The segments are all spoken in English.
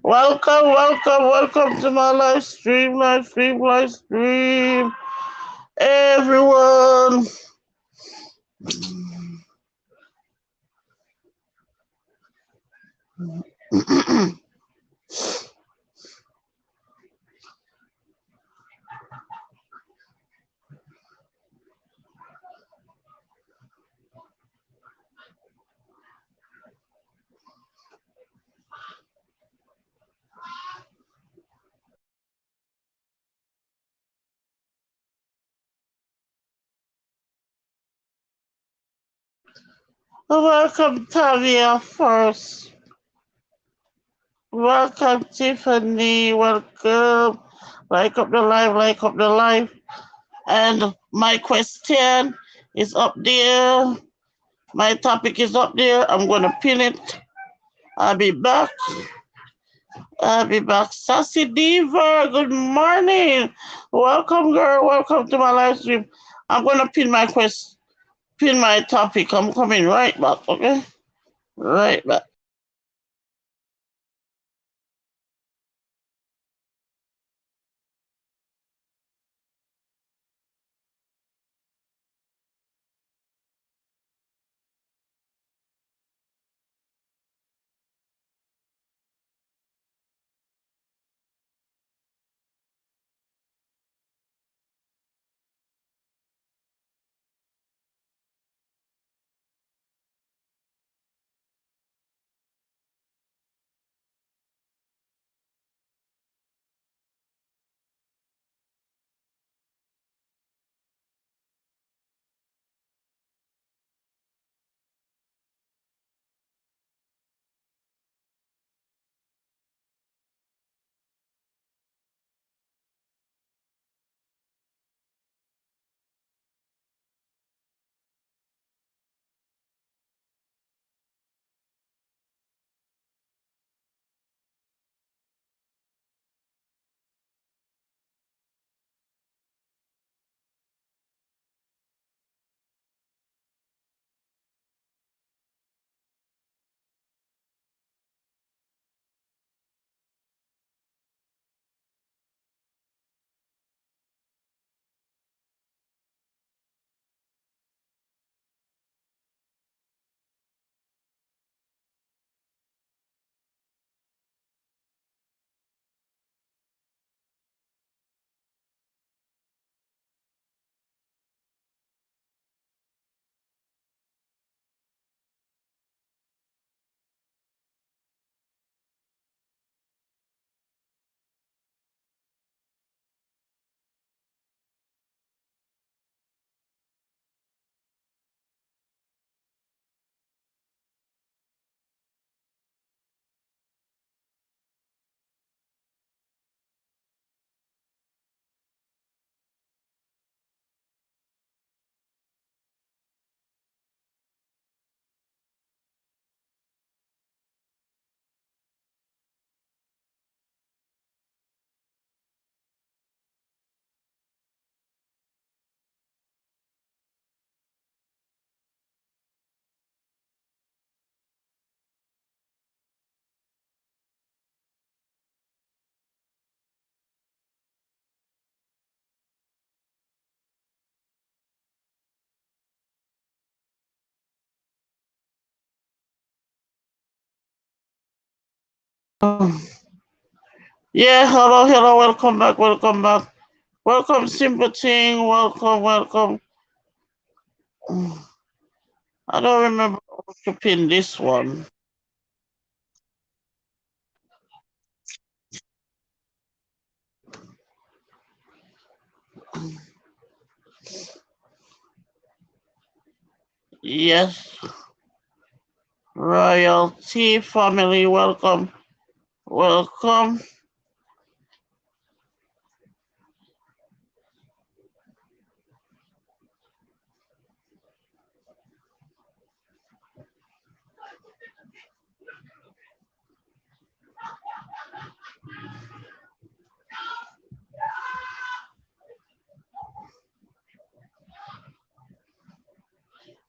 Welcome to my live stream, everyone. Welcome, Tavia, first. Welcome, Tiffany. Welcome. Like up the live. And my question is up there. My topic is up there. I'm going to pin it. I'll be back. Sassy Diva, good morning. Welcome, girl. Welcome to my live stream. I'm going to pin my topic. I'm coming right back, okay? Right back. Yeah, hello, welcome back. Welcome, Sympathy, welcome. I don't remember how to pin this one. Yes. Royalty family, welcome. Welcome.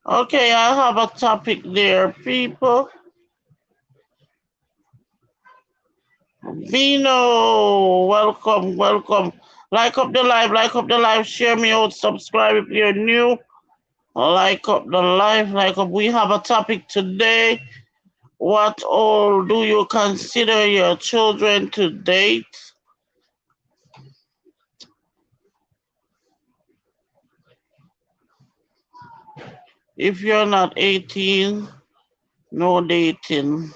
Okay, I have a topic there, people. Vino, welcome, welcome. Like up the live, share me out, subscribe if you're new. Like up the live, like up. We have a topic today. What all do you consider your children to date? If you're not 18, no dating.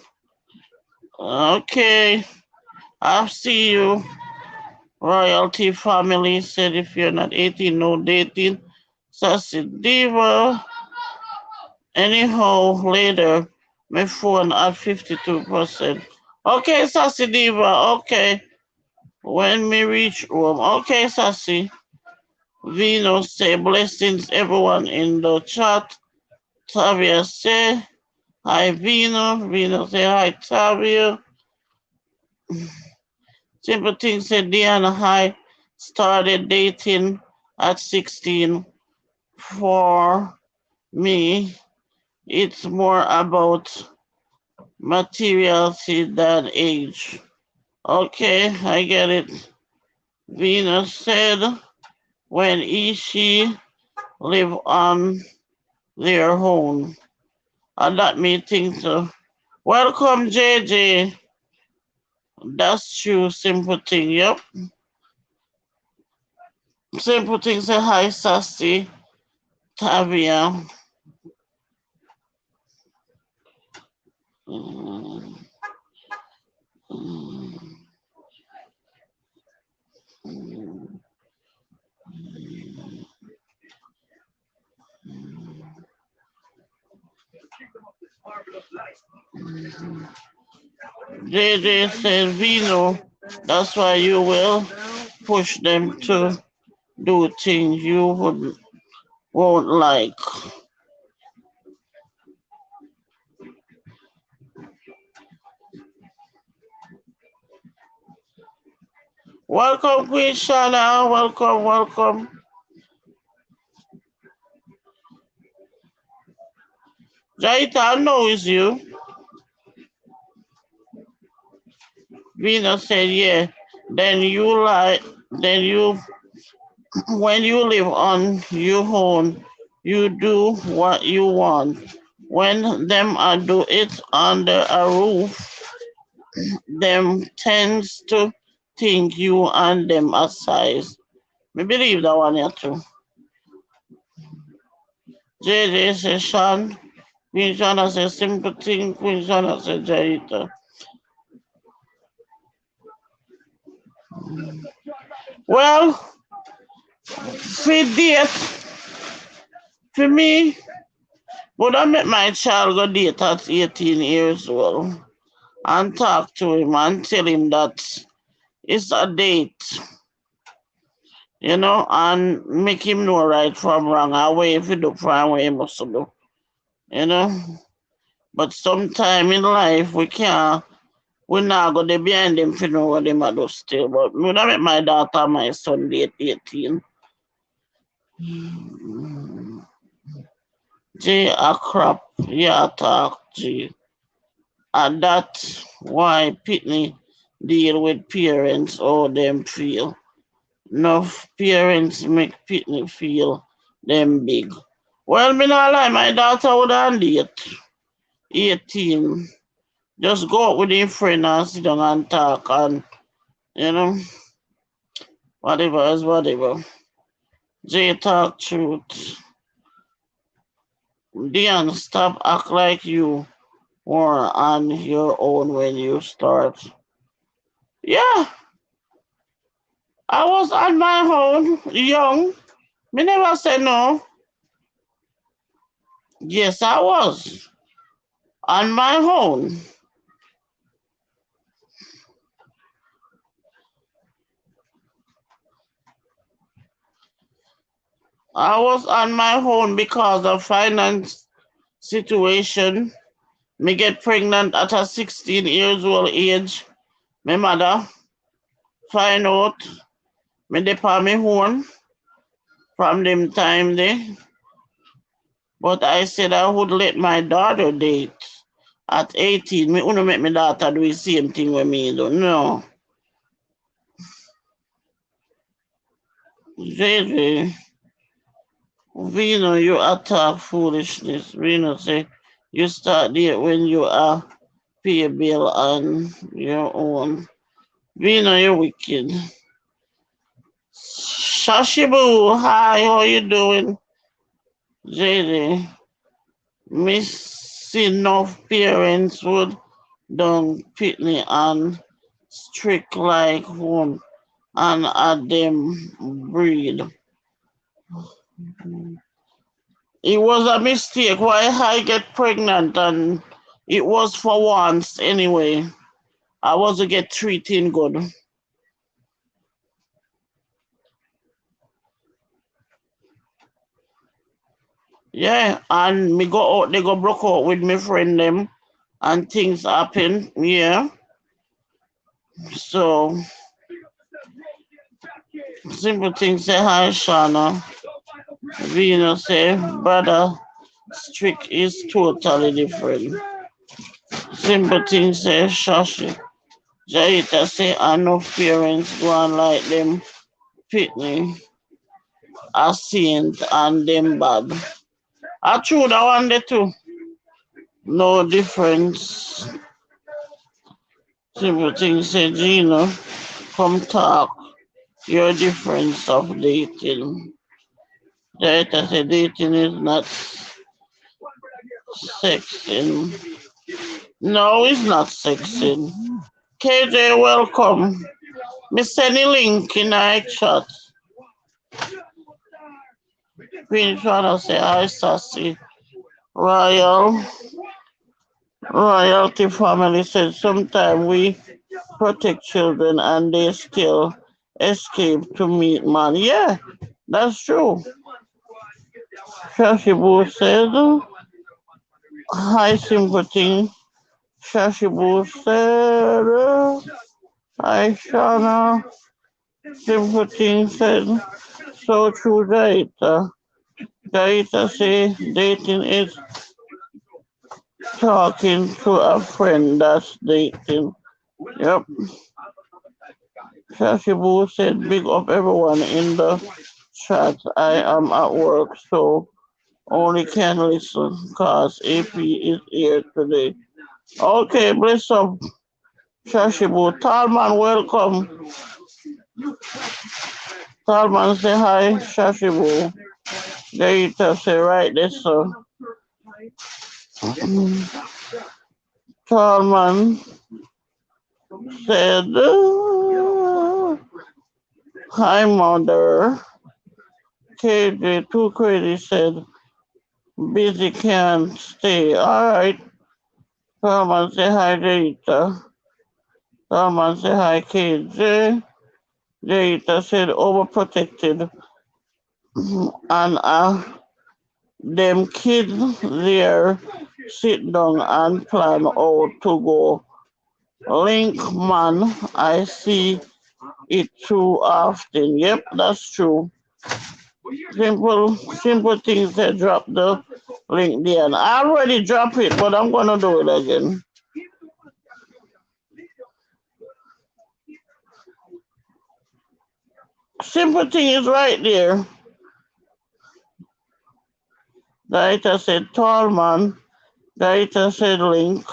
Okay, I see you. Royalty family said if you're not 18, no dating. Sassy Diva. Anyhow, later, my phone at 52%. Okay, Sassy Diva. Okay. When me reach home. Okay, Sassy. Vino say blessings everyone in the chat. Tavia say hi Vino. Vino say hi Tavia. Simple thing said Diana hi. Started dating at 16. For me, it's more about materiality than age. Okay, I get it. Venus said when she live on their own. And that me think so. Welcome, JJ. That's true, simple thing. Yep. Simple thing say hi, Sassy. Tavia. Mm, mm, mm, mm. JJ says Vino. That's why you will push them to do things you won't like. Welcome, Queen Shana. Welcome, welcome. Jaita, I know it's you. Venus said, yeah. Then you like, then you, when you live on your own, you do what you want. When them are do it under a roof, them tends to think you and them a size. Me believe that one here too. JJ says, Sean. Queen Shana says, simple thing. Queen Shana says, Jaita. Well, for date, for me, would I make my child go date at 18 years old and talk to him and tell him that it's a date, and make him know right from wrong, or way if you do from what he must do, you know. But sometime in life we not go there behind them to know what they might do still. But would I make my daughter and my son date 18? J a crop, yeah talk G. And that's why Pitney deal with parents or them feel. Enough parents make Pitney feel them big. Well, me not lie, my daughter would have date 18. Just go out with a friend and sit down and talk and, you know, whatever is whatever. J talk truth. Dion, stop act like you were on your own when you start. Yeah, I was on my own, young. Me never say no. Yes, I was on my own. I was on my own because of finance situation. Me get pregnant at a 16 years old age. My mother find out me dey on me own from them time there. But I said I would let my daughter date at 18. Me wanna make my daughter do the same thing with me. Don't know. JJ, Vino, you attack foolishness. Vino say you start there when you are pay a bill on your own. Vino, you're wicked. Shashibu, hi, how you doing? JJ, miss enough parents would don't pitney and strict like home and at them breed. It was a mistake why I get pregnant and it was for once anyway. I wasn't get treating good. Yeah, and me go out, they go broke out with my friend them and things happen. Yeah. So simple things say hi Shana. Venus say brother strict is totally different. Simple things say Shashi. Jaita say I know parents go on like them pitney a saint and them bad. I true that one day too. No difference. Simple things say Gina, come talk your difference of dating. Jaita say dating is not sexing. No, it's not sexing. KJ, welcome. Me send a link in our chat. Queen trying to say hi, Sassy. Royal, Royalty family said sometimes we protect children and they still escape to meet man. Yeah, that's true. Shashibu said, hi, sympathy. Shashibu said, hi, Shana. Sympathy said, so true, Gaita. Gaita say dating is talking to a friend that's dating. Yep. Shashibu said, big up everyone in the chat. I am at work, so only can listen because AP is here today. Okay, bless up, Shashibu. Talman, welcome. Talman, say hi, Shashibu. Gaita say right there, sir. Talman said, hi, mother. KJ, too crazy said, busy can't stay. All right. Talman say hi, Gaita. Talman say hi, KJ. Gaita said, overprotected. And them kids there sit down and plan how to go. Link man, I see it too often. Yep, that's true. Simple things that drop the link there. And I already dropped it, but I'm gonna do it again. Simple thing is right there. Gaita said tall man. Gaita said link.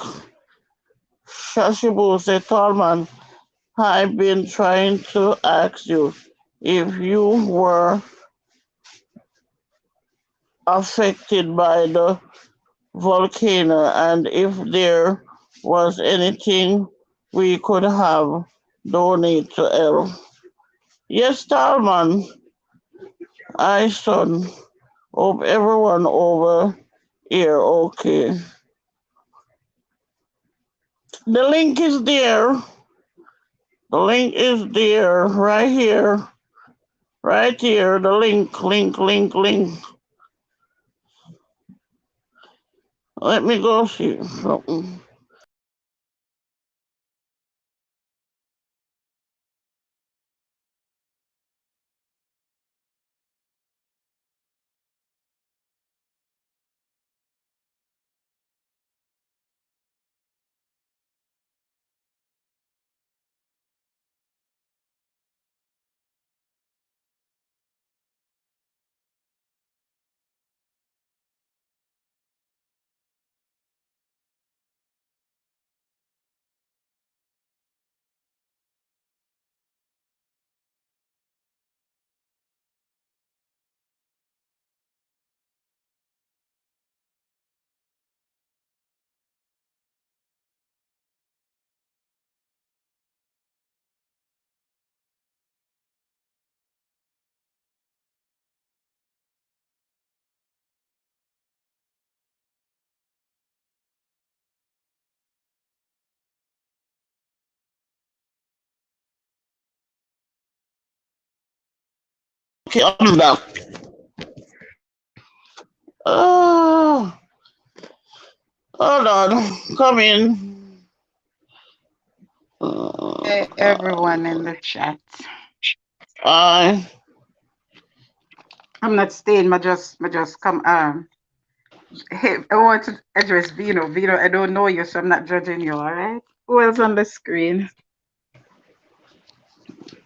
Shashibu said tall man. I've been trying to ask you if you were affected by the volcano and if there was anything we could have donated to help. Yes, Talman, I son. Hope everyone over Here, okay. The link is there. The link is there, right here. Right here, the link. Let me go see something. Okay, I'm back. Oh, hold on. Come in. Hey, everyone in the chat. I I'm not staying, I just come hey, I want to address Vino. Vino, I don't know you, so I'm not judging you, all right? Who else on the screen?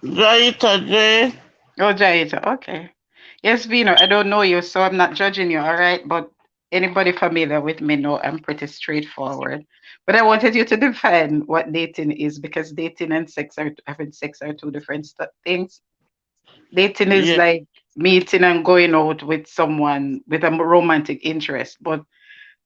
Jaita J. Oh, Jaita, okay. Yes, Vino, I don't know you, so I'm not judging you, all right? But anybody familiar with me know I'm pretty straightforward. But I wanted you to define what dating is because dating and having sex are two different things. Dating is Yeah. like meeting and going out with someone with a romantic interest. But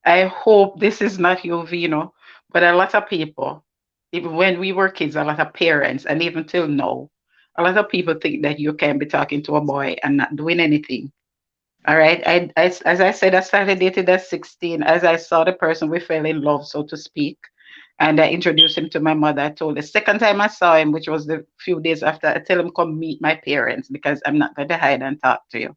I hope this is not you, Vino. But a lot of people, even when we were kids, a lot of parents, and even till now, a lot of people think that you can be talking to a boy and not doing anything. All right. As I said, I started dating at 16. As I saw the person, we fell in love, so to speak. And I introduced him to my mother. I told the second time I saw him, which was the few days after, I tell him, come meet my parents because I'm not going to hide and talk to you.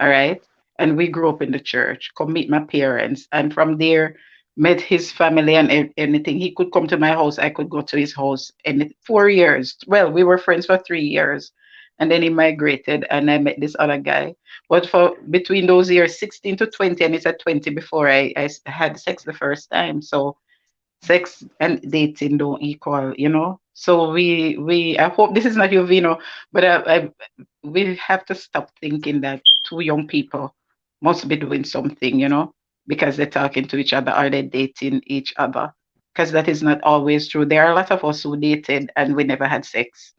All right. And we grew up in the church, come meet my parents. And from there, met his family and anything. He could come to my house, I could go to his house. And 4 years. Well, we were friends for 3 years. And then he migrated and I met this other guy. But for between those years, 16 to 20, and it's at 20 before I had sex the first time. So sex and dating don't equal, you know. So we I hope this is not your vino, but we have to stop thinking that two young people must be doing something, you know, because they're talking to each other or they're dating each other. Because that is not always true. There are a lot of us who dated and we never had sex.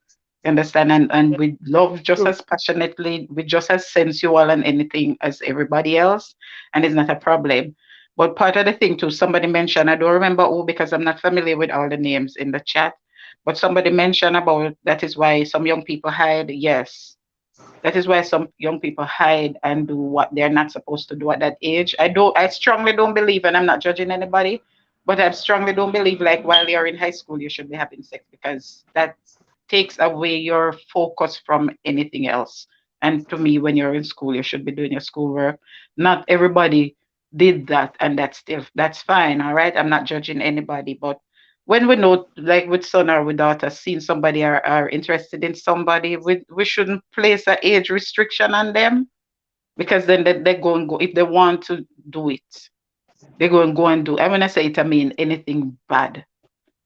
You understand? And we love just as passionately, we just as sensual and anything as everybody else. And it's not a problem. But part of the thing too, somebody mentioned, I don't remember who because I'm not familiar with all the names in the chat, but somebody mentioned about that is why some young people hide. Yes, that is why some young people hide and do what they're not supposed to do at that age. I strongly don't believe, and I'm not judging anybody, but I strongly don't believe like while you're in high school you should be having sex because that takes away your focus from anything else. And to me, when you're in school, you should be doing your schoolwork. Not everybody did that, and that's fine. All right. I'm not judging anybody, but when we know, like with son or with daughter, seeing somebody are interested in somebody, we shouldn't place an age restriction on them because then they go and go. If they want to do it, they go and go and do. And when I say it, I mean anything bad,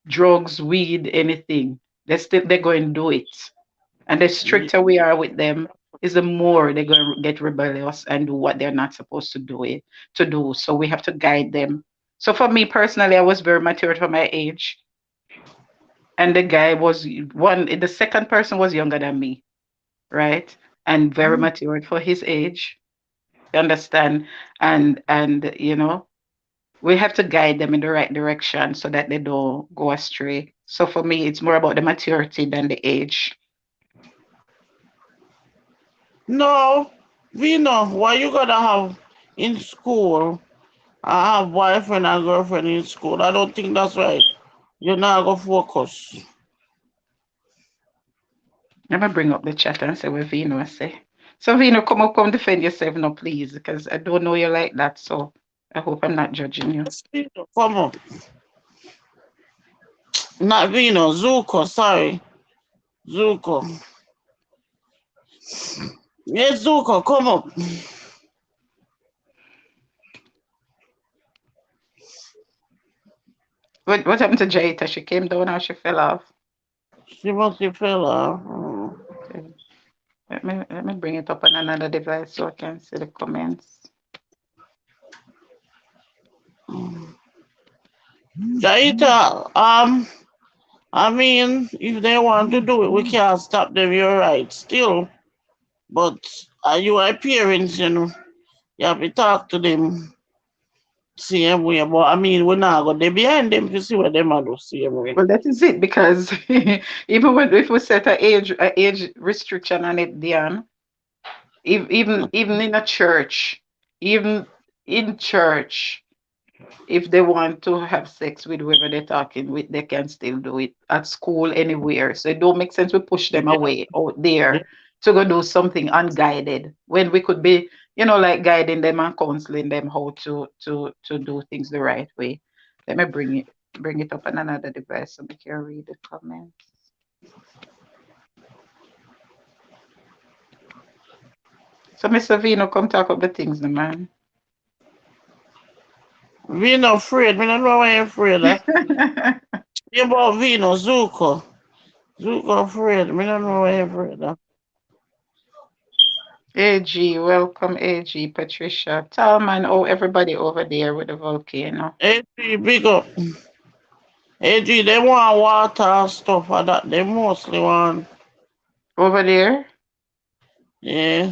drugs, weed, anything. They go and do it. And the stricter we are with them, is the more they're going to get rebellious and do what they're not supposed to do. So we have to guide them. So for me personally, I was very mature for my age, and the guy was the second person was younger than me, right? And very matured for his age. You understand? And you know, we have to guide them in the right direction so that they don't go astray. So for me, it's more about the maturity than the age. No, Vino, why you gonna have in school? I have boyfriend and girlfriend in school. I don't think that's right. You're not gonna focus. Let me bring up the chat and see what Vino say. So Vino, come up, come defend yourself now, please, because I don't know you like that. So I hope I'm not judging you. Come on. Not Vino, Zuko, sorry. Zuko. Yes, Zuko, come up. What happened to Jaita? She came down or she fell off? She must be fella. Okay. Let me bring it up on another device so I can see the comments. Jaita, I mean, if they want to do it, we can't stop them. You're right, still. But you are parents, you have to talk to them same way. But I mean, we're not going to be behind them to see what them are do same way. Well, that is it because even when if we set a age restriction on it, Dion, even in a church, even in church, if they want to have sex with whoever they're talking with, they can still do it at school, anywhere. So it don't make sense we push them Yeah, away out yeah. there to go do something unguided when we could be, like guiding them and counseling them how to do things the right way. Let me bring it up on another device so we can read the comments. So Mr. Vino, come talk up the things, the man. Vino afraid. I don't know why you're afraid. You about Vino, Zuko. Zuko afraid. I don't know why you're afraid. AG, welcome AG, Patricia, Talman, oh everybody over there with the volcano. AG, big up. AG, they want water and stuff like that. They mostly want, Over there? yeah.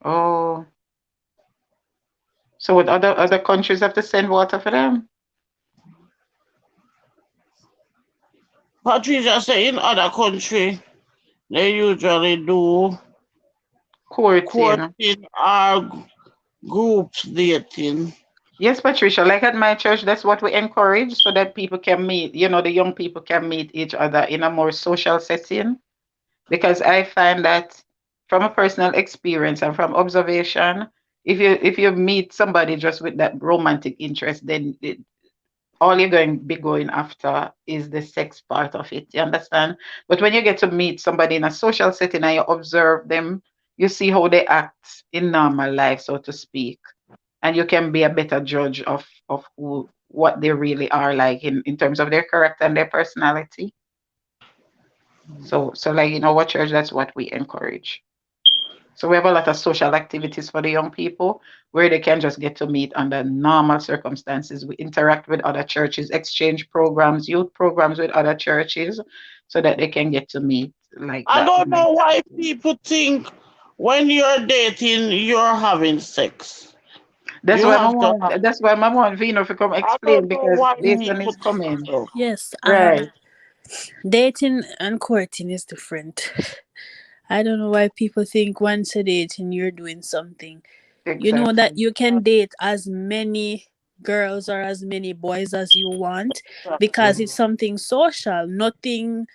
Oh, so would other countries have to send water for them? Patricia say in other country, they usually do Courting. courting or groups dating. Yes, Patricia, like at my church, that's what we encourage so that people can meet, the young people can meet each other in a more social setting. Because I find that from a personal experience and from observation, if you meet somebody just with that romantic interest, then all you're going to be going after is the sex part of it. You understand? But when you get to meet somebody in a social setting and you observe them, you see how they act in normal life, so to speak, and you can be a better judge of who what they really are like in terms of their character and their personality. So like what church, that's what we encourage. So we have a lot of social activities for the young people where they can just get to meet under normal circumstances. We interact with other churches, exchange programs, youth programs with other churches, so that they can get to meet like I that. don't know why people think when you're dating, you're having sex. That's You why my have to mom. have. That's why my mom Vino to come I explain don't know because why based on people his think comments, so. Yes, right? dating and courting is different. I don't know why people think once you're dating, you're doing something. You know that Exactly. you can date as many girls or as many boys as you want because it's something social, nothing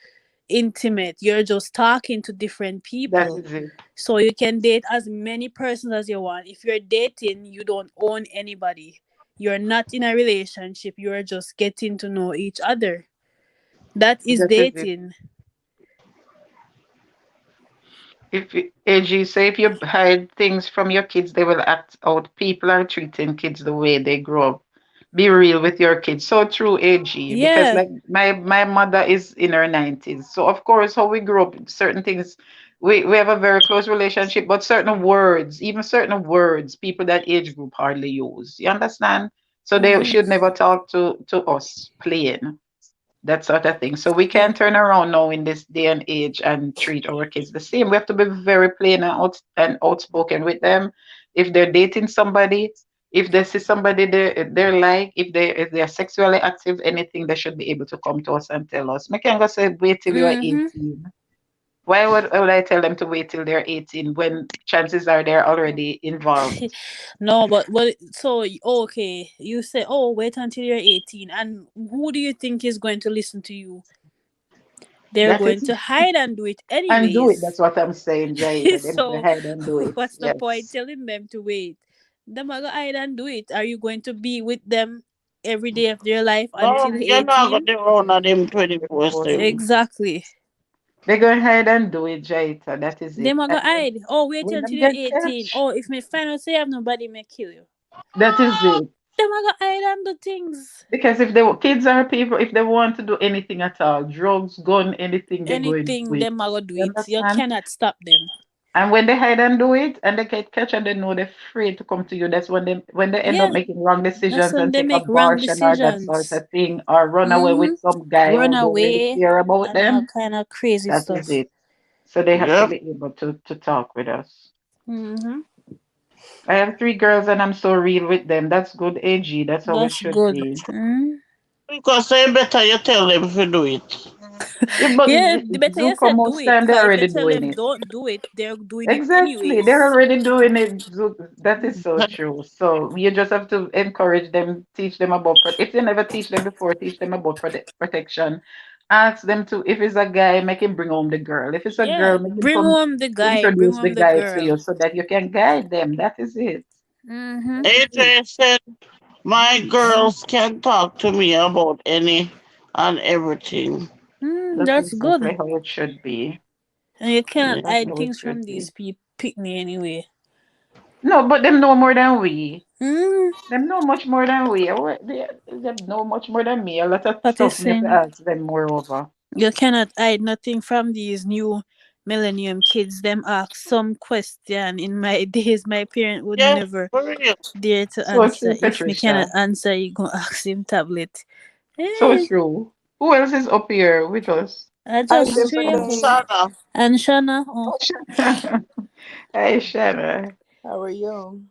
intimate. You're just talking to different That people. is it. So you can date as many persons as you want. If you're dating, you don't own anybody. You're not in a relationship, you're just getting to know each other. That is That is it. dating. AG say if you hide things from your kids, they will act out. People are treating kids the way they grow up. Be real with your kids. So true, AG. Because Yeah. like my mother is in her 90s. So of course how we grew up, certain things we have a very close relationship, but certain words, even certain words, people that age group hardly use. You understand? So they Mm-hmm. should never talk to us plain, that sort of thing. So we Yeah. can't turn around now in this day and age and treat our kids the same. We have to be very plain and outspoken with them. If they're dating somebody, if they see somebody they're like, if they're sexually active, anything, they should be able to come to us and tell us. Me can go say wait till you are Mm-hmm. 18. Why would I tell them to wait till they're 18 when chances are they're already involved? No, but so okay, you say, oh, wait until you're 18, and who do you think is going to listen to you? They're That going is to hide and do it and do it. anyways. That's what I'm saying, Jaita. They're gonna So, hide and do it. what's the point Yes. telling them to wait? Them are gonna hide and do it. Are you going to be with them every day of their life No, until you're not 18? gonna run on them 24/7. Exactly. They're gonna hide and do it, Jaita. That is Them it. are And gonna hide. Oh, wait when until them you're get 18. catch, Oh, if me find out say you have nobody, may kill you. that is it. Them are gonna hide and do things. Because if kids are people, if they want to do anything at all, drugs, gun, anything, they're going to do Anything, it. them are gonna do You it. You understand? cannot stop them. And when they hide and do it, and they get catch and they know they're free to come to you, that's when they end up Yeah, making wrong that's decisions when and they take make wrong abortion or that sort decisions. of thing, or run away with Mm-hmm. some guy Run who don't really away care about and all them. kind of crazy That is stuff. it. So they have to Yep. be able to talk with us. Mm-hmm. I have three girls and I'm so real with them. That's good, AG. That's how it That's should good. be. Mm. Because say better you tell them if you do it. Yeah, but Yeah, the better you Zuko, said do most it. time they're Cause if you already tell doing them it. don't do it, they're doing it Exactly. They're anyways. already doing it. That is so true. So you just have to encourage them, teach them about if you never teach them before, teach them about protection. Ask them to, if it's a guy, make him bring home the girl. If it's a Yeah, girl, make him bring come home the guy, bring introduce the home the guy to girl. you so that you can guide them. That is it. Mm-hmm. That is it. AJ said my girls can talk to me about any and everything. Mm, That's that's good. exactly how it should be. And you Yeah. cannot Exactly hide how it things from should be. these people. Pick me anyway. No, but them know more than we. Mm, Them know much more than we. They know much more than me. A lot of what is stuff me have to saying? ask them moreover. You cannot hide nothing from these new millennium kids. Them ask some question. In my days, my parent would Yeah, never for real. dare to So answer. true, If me cannot Patricia. answer, you go ask him tablet. So Eh, true. Who else is up here with us? I Hi, just good three of day. us. Sana, And Shana, oh, Hey, Shanna. How are you?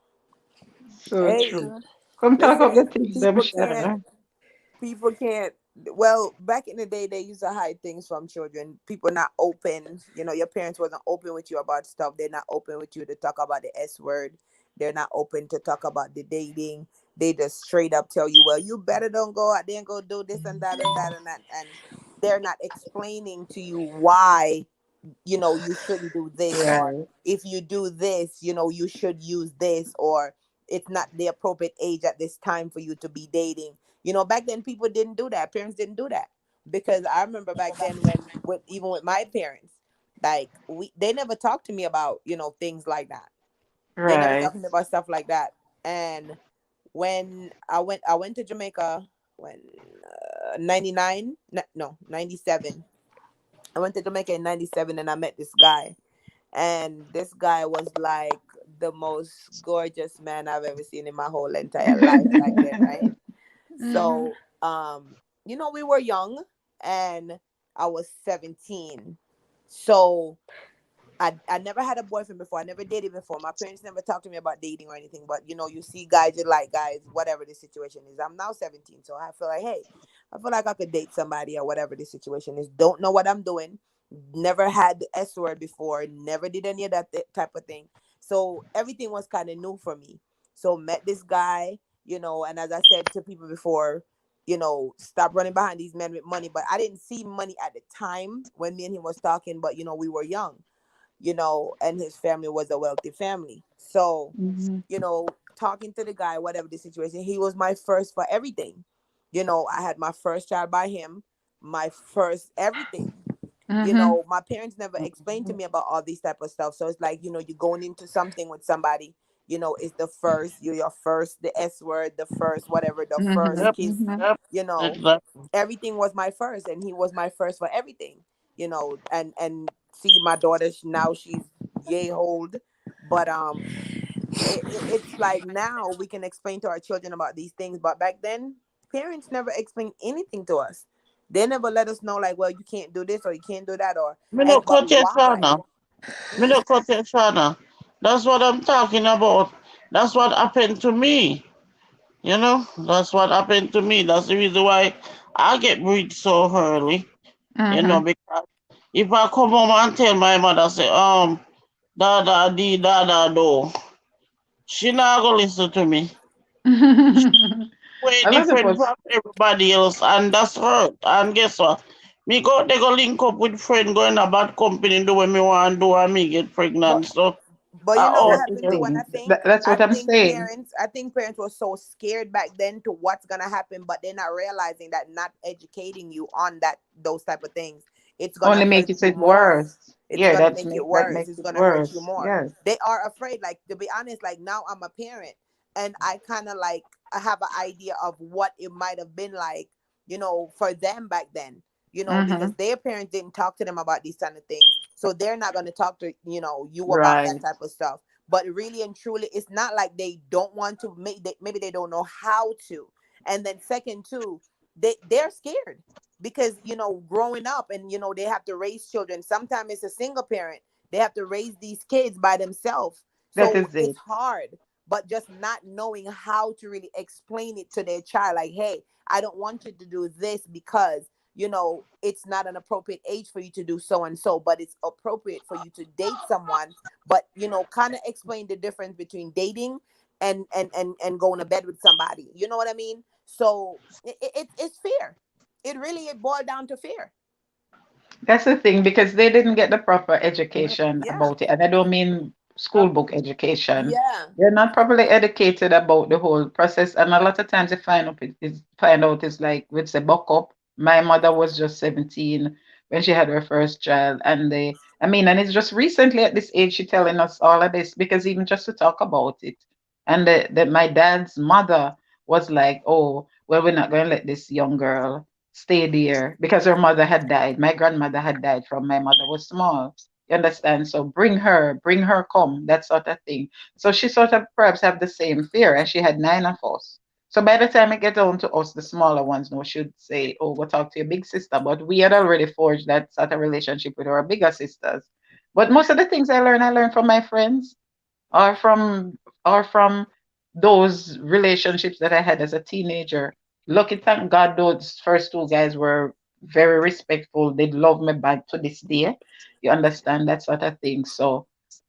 So Hey, true. good. Come talk listen, up the things, them, people can't, Shanna. people can't, well, back in the day, they used to hide things from children. People not open, your parents wasn't open with you about stuff. They're not open with you to talk about the S word. They're not open to talk about the dating. They just straight up tell you, well, you better don't go out there and go do this and that and that and that. And they're not explaining to you why you shouldn't do this, or Right. if you do this, you should use this, or it's not the appropriate age at this time for you to be dating. Back then people didn't do that. Parents didn't do that, because I remember back then when even with my parents, like they never talked to me about things like that. They never Right. talked to me about stuff like that. And when I went to Jamaica when 99 no 97. I went to Jamaica in 97 and I met this guy. And this guy was like the most gorgeous man I've ever seen in my whole entire life back then, right? Mm-hmm. So, we were young, and I was 17. So I never had a boyfriend before. I never dated before. My parents never talked to me about dating or anything. But you see guys, you like guys, whatever the situation is. I'm now 17, so I feel like, hey, I feel like I could date somebody or whatever the situation is. Don't know what I'm doing. Never had the S word before. Never did any of that type of thing. So everything was kind of new for me. So met this guy, and as I said to people before, stop running behind these men with money. But I didn't see money at the time when me and him was talking. But we were young, and his family was a wealthy family. So, Mhm. talking to the guy, whatever the situation, he was my first for everything. I had my first child by him, my first everything. Mhm. My parents never explained to me about all these type of stuff. So it's like, you're going into something with somebody, it's the first, you're your first, the S word, the first, whatever, the first Mhm. yep, kiss, Mhm. yep, you know, exactly. everything was my first, and he was my first for everything. And see my daughter, now she's yay old. But it's like now we can explain to our children about these things, but back then parents never explained anything to us. They never let us know, like, well, you can't do this or you can't do that, or Me no and but cut your why. Sana. Me no cut your Sana. That's what I'm talking about. That's what happened to me. That's what happened to me. That's the reason why I get married so early. Mhm. Because If I come home and tell my mother, say, dada di dada do, she not gonna listen to me. Way A lot of different us, from everybody else, and that's hurt. And guess what? Me go they go link up with friend, go in a bad company, do what me want to do, and me get But pregnant. So you know what that's out the happened to there. when I thing. think That's I what I'm think saying. parents were so scared back then to what's gonna happen, but they're not realizing that not educating you on that those type of things, it's gonna Only hurt make it you it more. worse. It's Yeah, gonna that's make it make that worse. makes It's it gonna hurt you worse. more. Yes. They are afraid, like to be honest, like now I'm a parent and I kind of like I have an idea of what it might have been like, for them back then, because Mm-hmm. their parents didn't talk to them about these kind of things. So they're not gonna talk to, you about that Right. type of stuff. But really and truly, it's not like they don't want to, maybe they don't know how to. And then second too, they're scared because growing up and they have to raise children. Sometimes it's a single parent, they have to raise these kids by themselves, That so is it's it. hard. But just not knowing how to really explain it to their child, like, hey, I don't want you to do this because it's not an appropriate age for you to do so and so, but it's appropriate for you to date someone. But kind of explain the difference between dating and going to bed with somebody. You know what I mean? So it's fear. It boiled down to fear. That's the thing because they didn't get the proper Mhm. education Yeah. about it. And I don't mean school book education. Yeah. They're not properly educated about the whole process. And a lot of times they find out it's like with the buck up. My mother was just 17 when she had her first child. And it's just recently at this age she telling us all of this because even just to talk about it. And my dad's mother was like, oh, well, we're not going to let this young girl stay there because her mother had died. My grandmother had died from my mother was small. You understand? So bring her, come, that sort of thing. So she sort of perhaps have the same fear, and she had nine of us. So by the time it get on to us, the smaller ones now should say, "Oh, go talk to your big sister." But we had already forged that sort of relationship with our bigger sisters. But most of the things I learned from my friends or from those relationships that I had as a teenager. Lucky, thank God, those first two guys were very respectful. They love me back to this day. You understand that sort of thing. So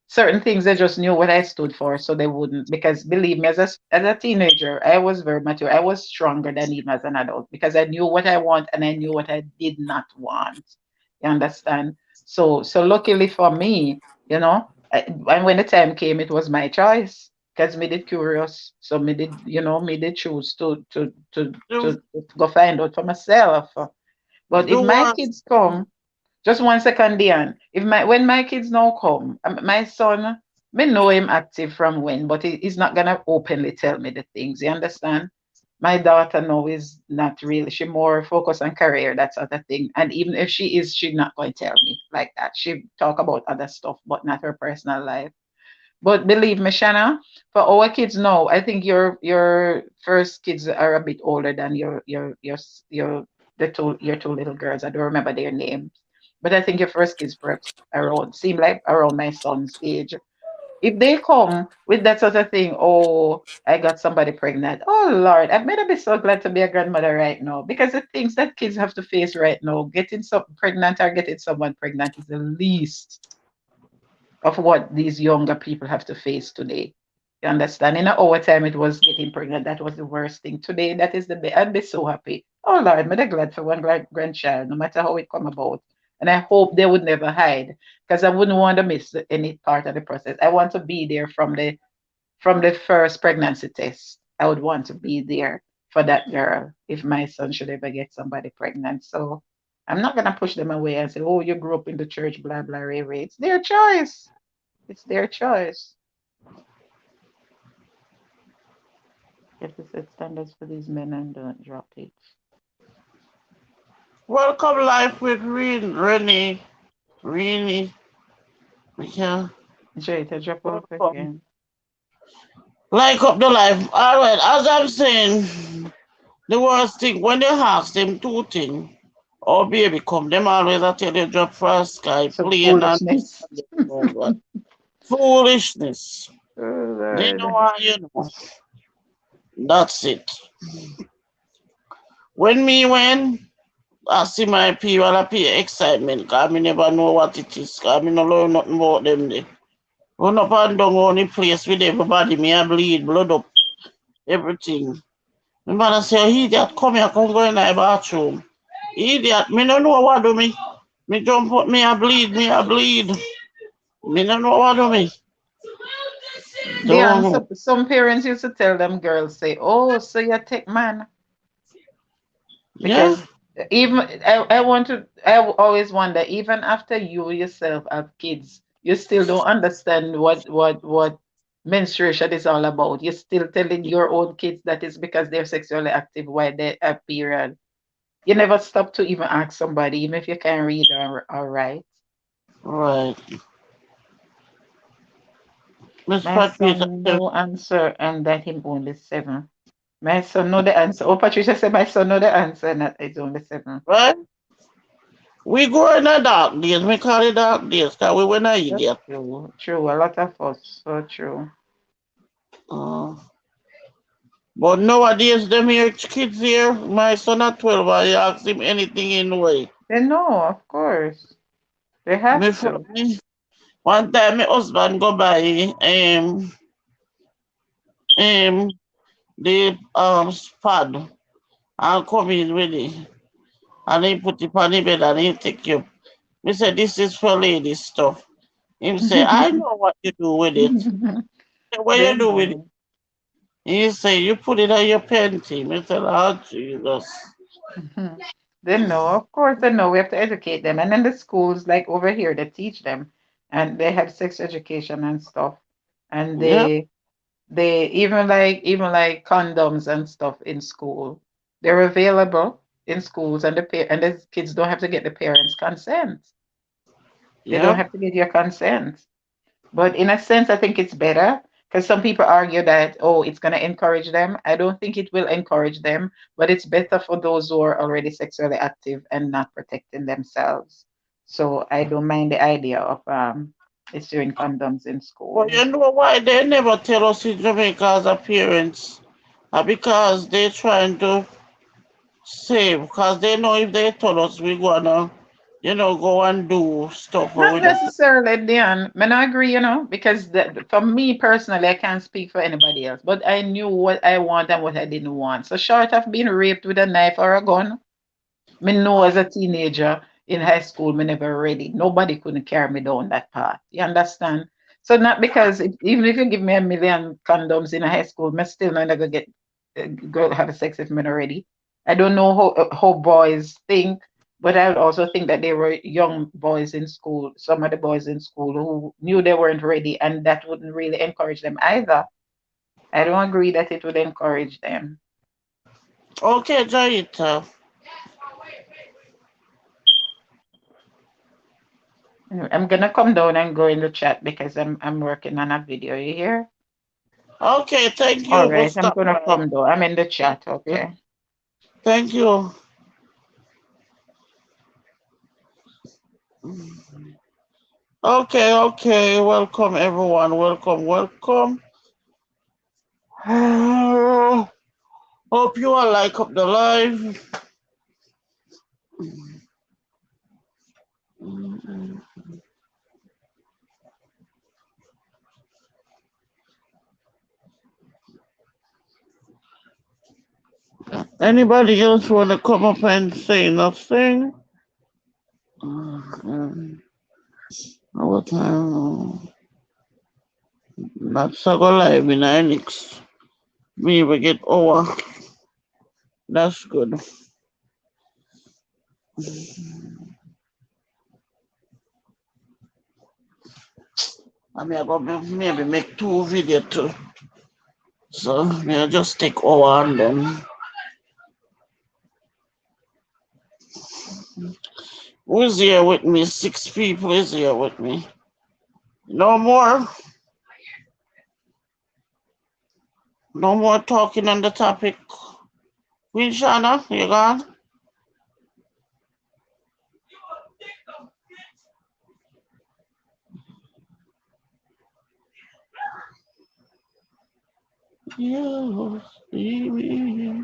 certain things they just knew what I stood for, so they wouldn't. Because believe me, as a teenager, I was very mature. I was stronger than even as an adult because I knew what I want and I knew what I did not want. You understand? So luckily for me, you know, and when the time came, it was my choice because me did curious. So me did choose Do to go find out for myself. But if do my what? kids come, just 1 second, Dion. If when my kids now come, my son, me know him active from when, but he's not gonna openly tell me the things. You understand? My daughter now is not really. She more focused on career, that sort of thing. And even if she is, she's not going to tell me like that. She talk about other stuff, but not her personal life. But believe me, Shanna, for our kids now, I think your first kids are a bit older than your two little girls. I don't remember their names, but I think your first kids perhaps around seem like around my son's age. If they come with that sort of thing, oh, I got somebody pregnant. Oh Lord, I'm gonna be so glad to be a grandmother right now because the things that kids have to face right now, getting some pregnant or getting someone pregnant is the least of what these younger people have to face today. You understand? In our time, it was getting pregnant. That was the worst thing. Today, that is the best. I'd be so happy. Oh Lord, I'm glad for one grandchild, no matter how it come about. And I hope they would never hide, because I wouldn't want to miss any part of the process. I want to be there from the first pregnancy test. I would want to be there for that girl if my son should ever get somebody pregnant. So I'm not gonna push them away and say, "Oh, you grew up in the church, blah blah, Ray Ray." It's their choice. It's their choice. Get to set standards for these men and don't drop it. Welcome life with Rennie. Rennie. Yeah. Jay, to drop off Welcome. again. Like up the life. Alright, as I'm saying, the worst thing when they ask them two things, oh baby come, them always I tell you drop first sky Some plane and this foolishness. and the other one. Foolishness. Oh They know Lord. how you know. That's it. When me went. I see my period, I pay excitement, cause me never know what it is, cause me no learn nothing about them there. Run up and down on the place with everybody, me I bleed, blood up, everything. My mother say, "Oh, idiot, come here, come go in the bathroom. Idiot, me no know what do me. Me jump up, me I bleed, me I bleed. Me no know what do me. Dion, Don't know. some parents used to tell them girls, say, "Oh, so you take man," Yeah, because even I want to. Always wonder, even after you yourself have kids, you still don't understand what menstruation is all about. You're still telling your own kids that it's because they're sexually active while they have period. You never stop to even ask somebody, even if you can't read or write. right. Miss My Patricia son said, no answer, and that him only 7. My son know the answer. Oh, Patricia said my son know the answer, and that it's only 7. right? We go in the dark days, me call it dark days, cause we were not That's idiot. true. True. A lot of us. So true. Uh, but nowadays, them here kids here, my son at 12, I ask him anything in the way. They know, of course. They Me, have fo- to. me one time my husband go buy um the pad and come in with it. And he put it on the bed and he take you. Me say this is for ladies stuff. Him say, I know what you do with it. Say, what They you do with it? know. He say, you put it on your panty. Me say, oh Jesus. They know. Of course, they know. We have to educate them. And then the schools, like over here, they teach them, and they have sex education and stuff. And Yeah, they even like condoms and stuff in school. They're available in schools, and the kids don't have to get the parents' consent. They don't yeah. have to get your consent. But in a sense, I think it's better because some people argue that, oh, it's going to encourage them. I don't think it will encourage them, but it's better for those who are already sexually active and not protecting themselves. So I don't mind the idea of issuing condoms in But you schools. know why they never tell us in Jamaica as a parents? Because they trying to save. Because they know if they told us we gonna, go and do stuff or Not we don't. necessarily, Dion. I not agree, because for me personally, I can't speak for anybody else, but I knew what I want and what I didn't want. So short of being raped with a knife or a gun, me know as a teenager in high school, me never ready. Nobody couldn't carry me down that path. You understand? So not because even if you give me a million condoms in a high school, me still not gonna get go have sex if me not ready. I don't know how boys think, but I also think that there were young boys in school, some of the boys in school who knew they weren't ready, and that wouldn't really encourage them either. I don't agree that it would encourage them. Okay, Jaita. Anyway, I'm gonna come down and go in the chat because I'm working on a video. You hear? Okay, thank All you for right, I'm stopping gonna by. come down. I'm in the chat. Okay. Thank you. Okay, okay. Welcome, everyone. Welcome, welcome. Hope you all like up the live. Anybody else want to come up and say nothing? Mm, what time? Not so go live in Enix. Me we get over. That's good. I mean, I go maybe make 2 video too. So me I just take over and then. Who's here with me? 6 people is here with me. No more. No more talking on the topic. Queen Shana, you gone? You see me.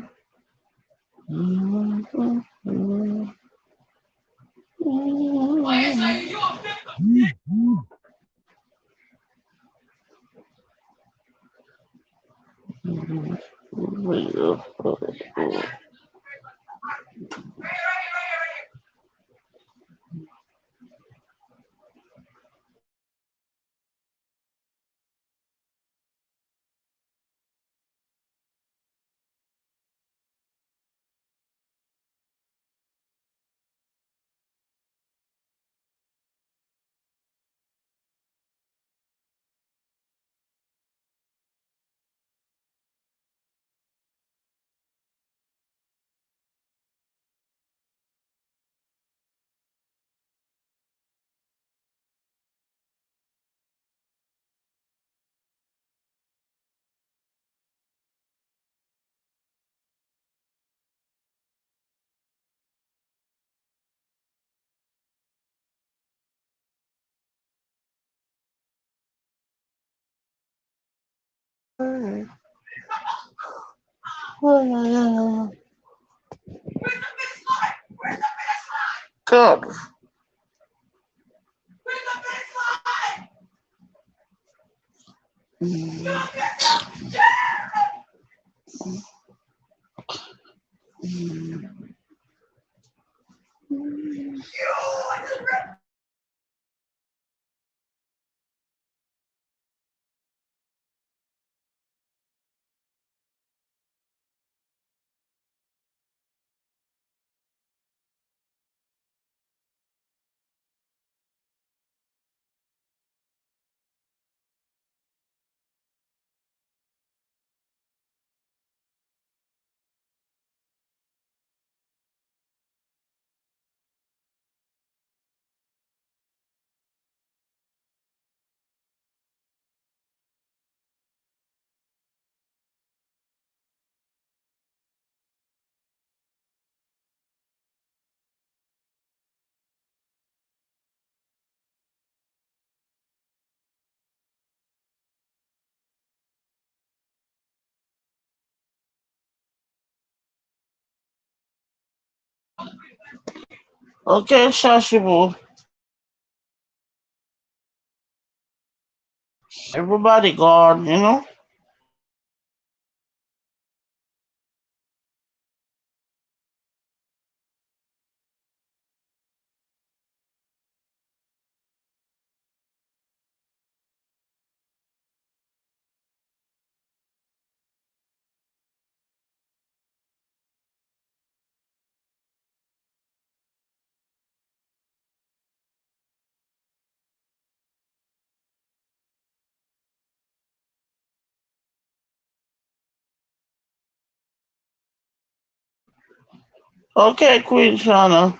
God. Okay, Shashibu. Everybody gone, you know? Okay, Queen Shana.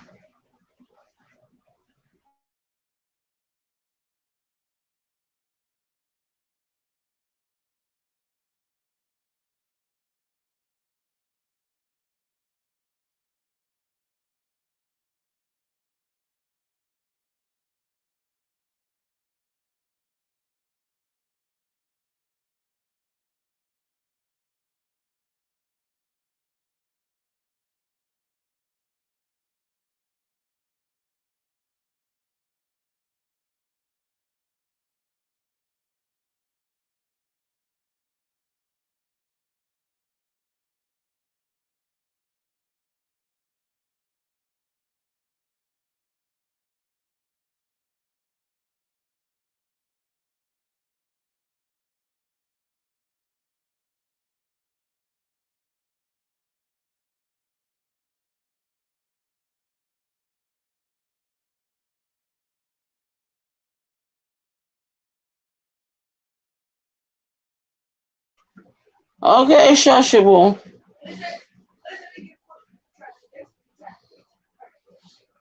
Okay, Shashibu.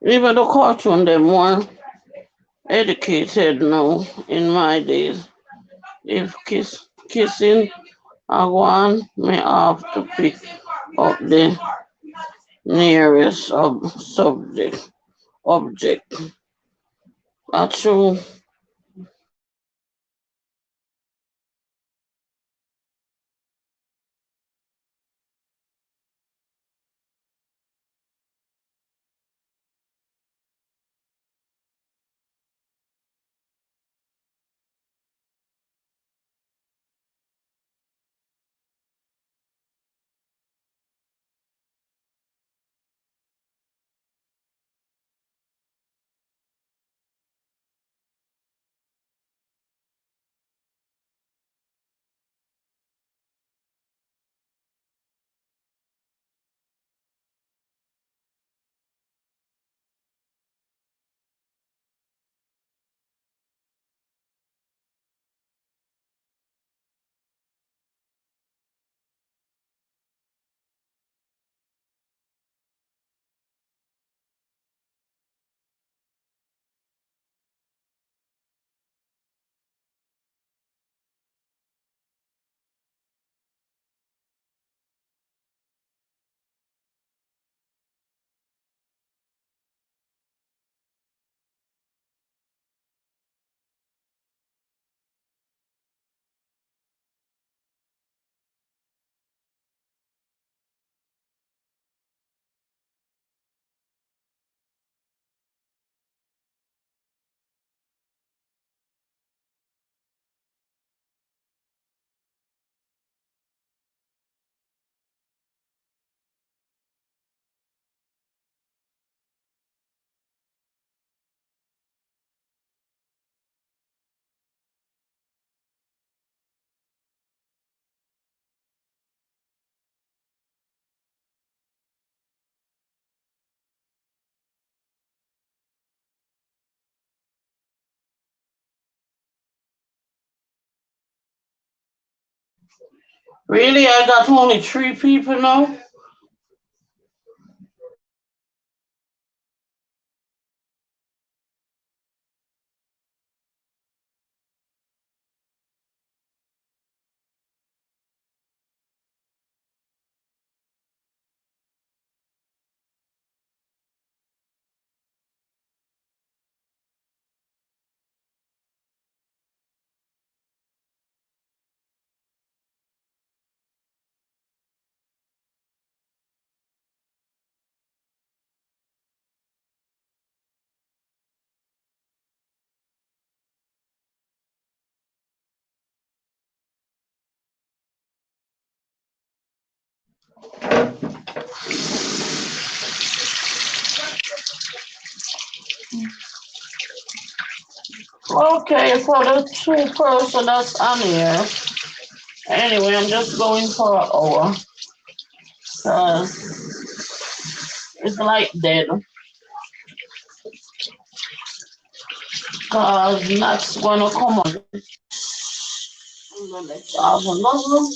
Even the cartoon, them more educated now in my days. If kissing a one may have to pick up the nearest object. That's true. Really, I got only three people now. Okay, for the two-person that's on here. Anyway, I'm just going for an hour. It's like dead. Cause that's gonna come on. And then let's have another.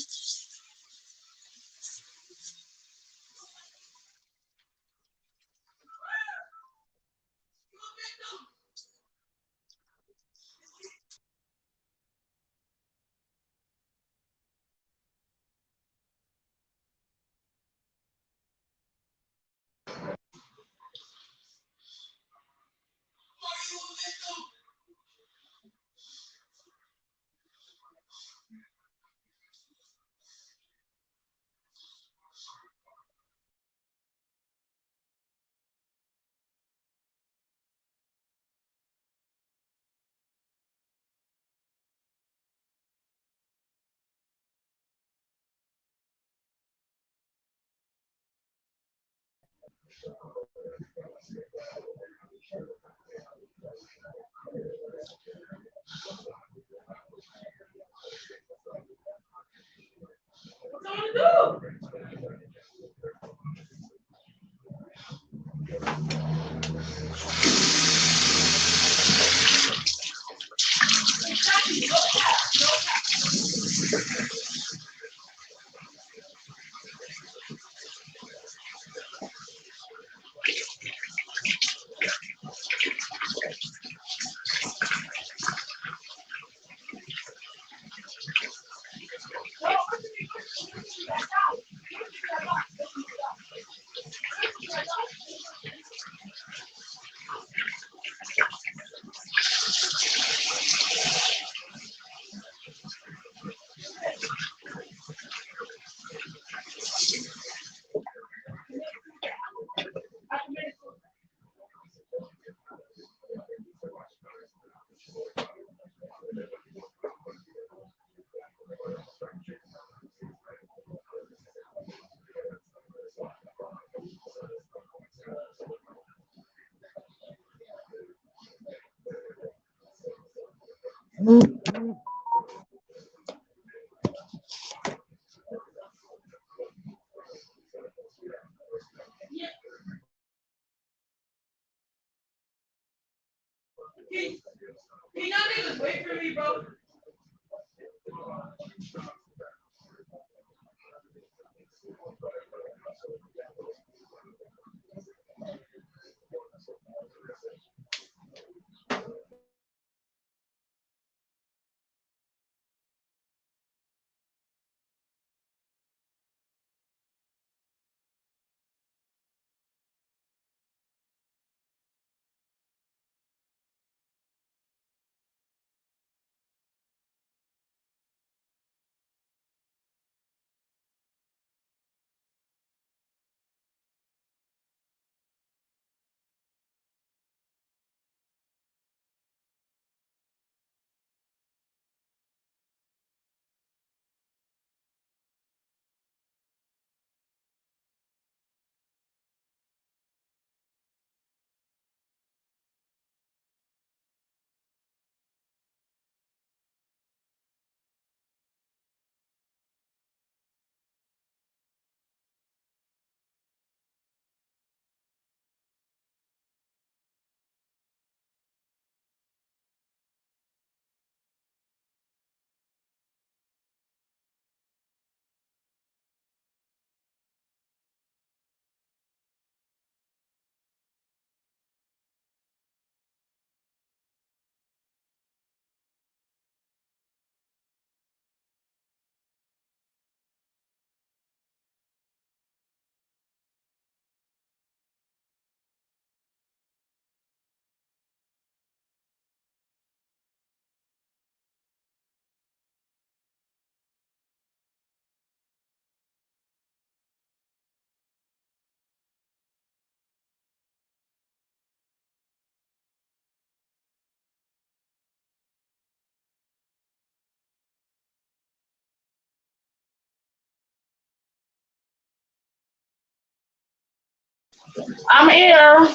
I'm here.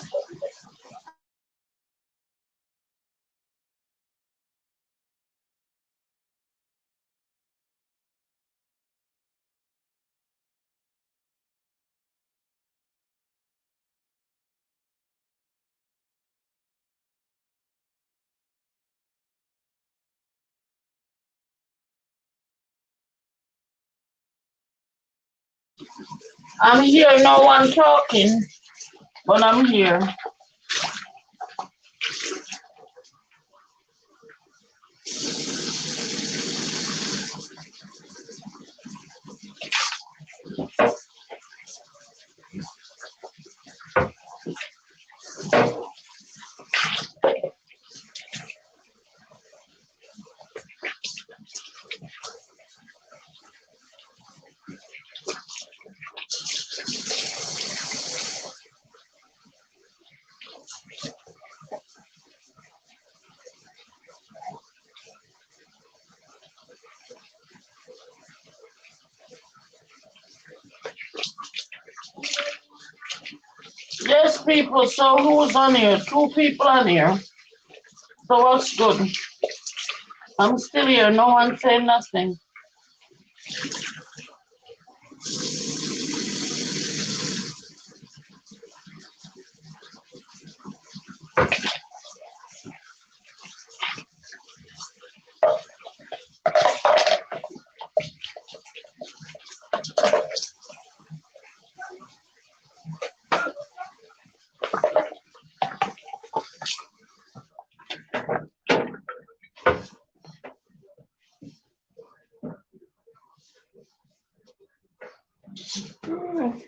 I'm here. No one talking, but I'm here. Yes, people. So who's on here? Two people on here. So what's good? I'm still here. No one saying nothing. Okay.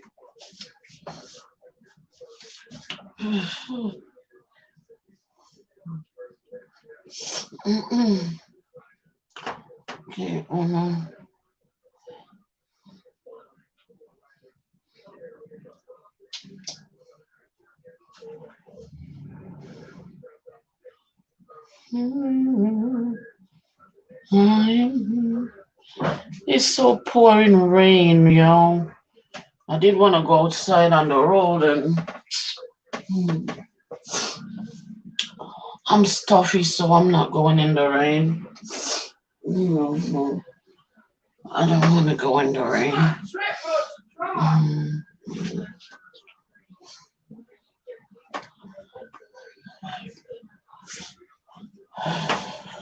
It's so pouring rain, yo. I did want to go outside on the road and I'm stuffy, so I'm not going in the rain. Mhm. I don't want to go in the rain. Mm.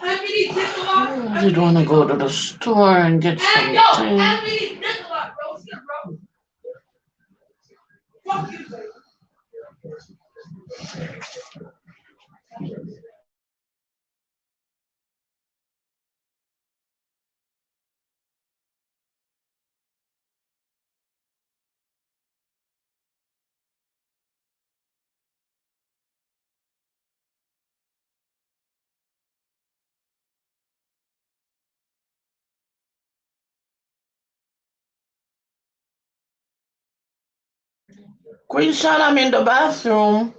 I did want to go to the store and get something. Queen Shot, I'm in the bathroom.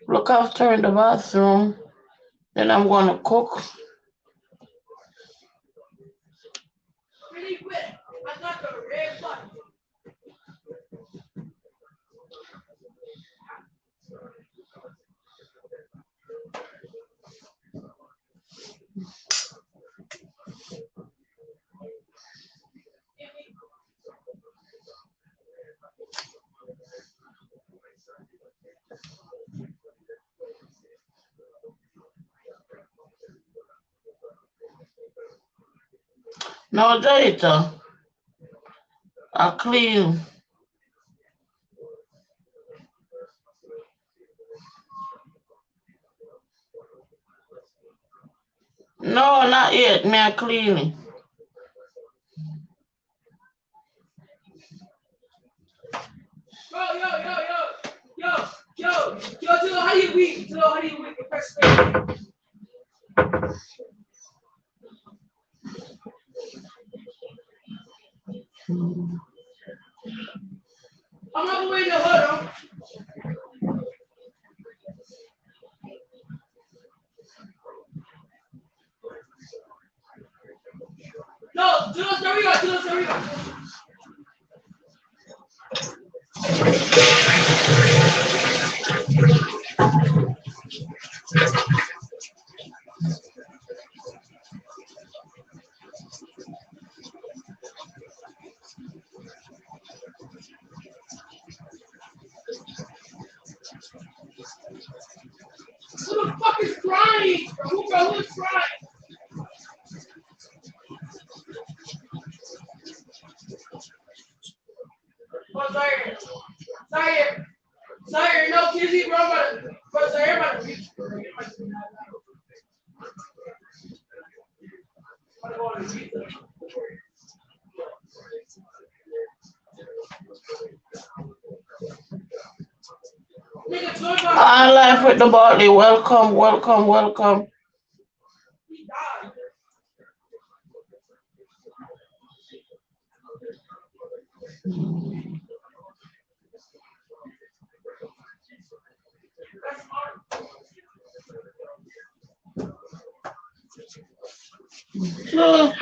Look after in the bathroom. Then I'm going to cook. No data. I clean. No, not yet. Me I clean. I life with the Bartley. Welcome, welcome, welcome. Uh,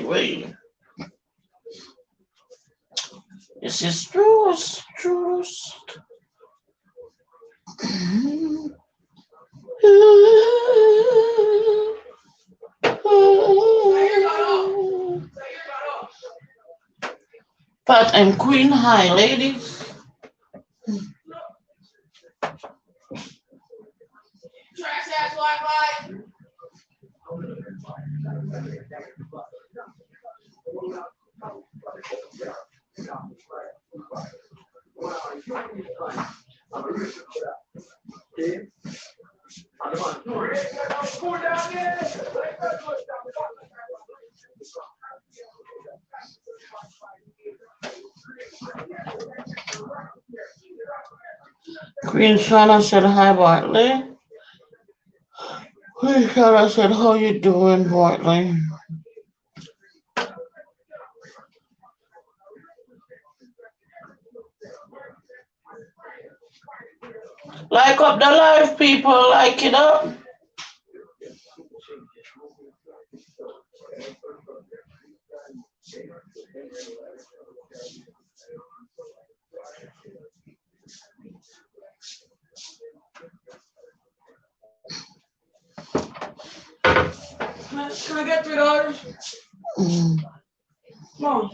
wait. This is truth. Pat and Queen, hi ladies. Queen Shauna said hi Bartley. Queen Shauna said how you doing Bartley? Like up the live people, like it up. Can I get $3? No.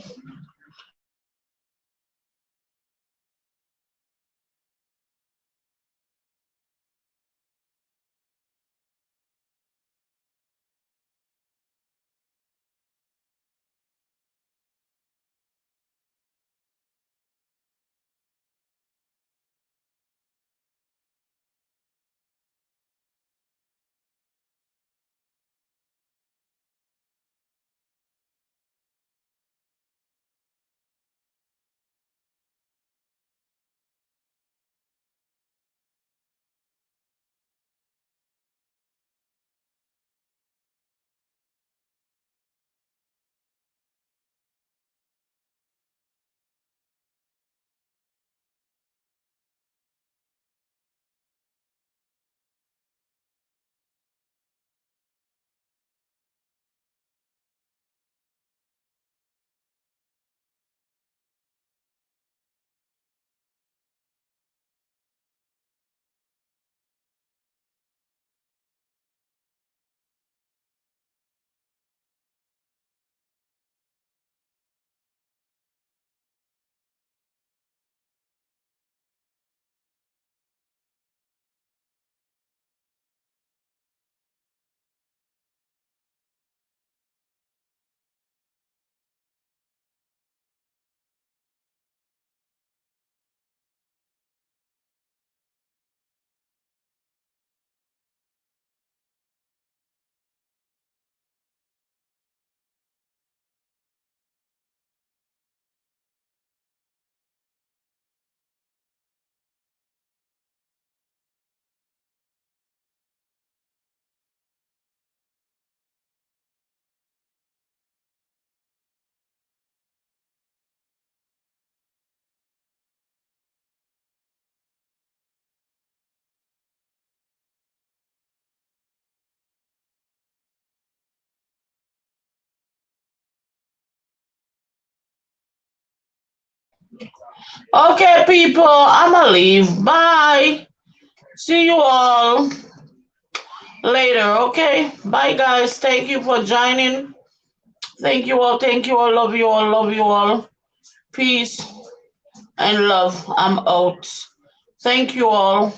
Okay, people, I'ma leave. Bye. See you all later, okay? Bye, guys. Thank you for joining. Thank you all. Thank you all. Love you all. Love you all. Peace and love. I'm out. Thank you all.